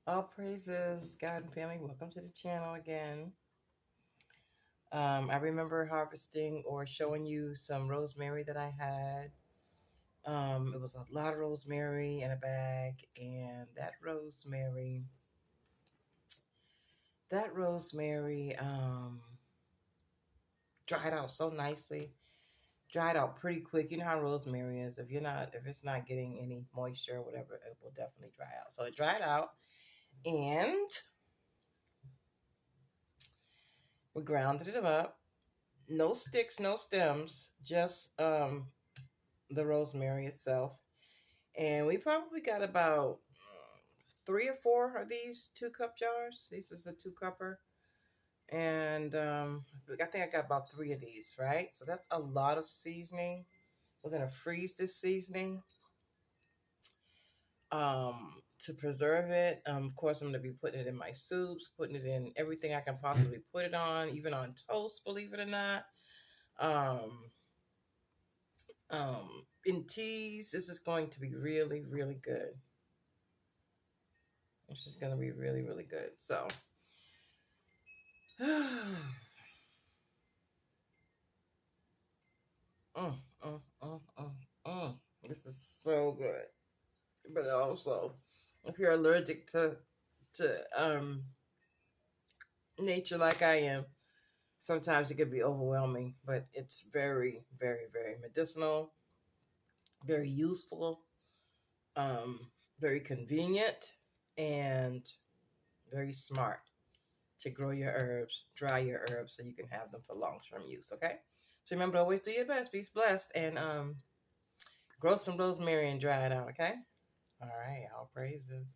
All praises, God and family. Welcome to the channel again. I remember harvesting or showing you some rosemary that I had. It was a lot of rosemary in a bag, and that rosemary dried out so nicely. Dried out pretty quick. You know how rosemary is. If it's not getting any moisture or whatever, it will definitely dry out. So it dried out, and we grounded it up. No sticks, no stems, just the rosemary itself. And we probably got about 3 or 4 of these 2-cup jars. This is the 2-cupper. And I think I got about 3 of these, right? So that's a lot of seasoning. We're going to freeze this seasoning to preserve it. Of course, I'm going to be putting it in my soups, putting it in everything I can possibly put it on, even on toast, believe it or not. In teas, this is going to be really, really good. It's just going to be really, really good. So, mm, mm, mm, mm. This is so good. But also, if you're allergic to nature like I am, sometimes it can be overwhelming. But it's very, very, very medicinal, very useful, um, very convenient, and very smart to grow your herbs, dry your herbs, so you can have them for long-term use. Okay. So remember, always do your best. Be blessed, and grow some rosemary and dry it out. Okay. All right. All praises.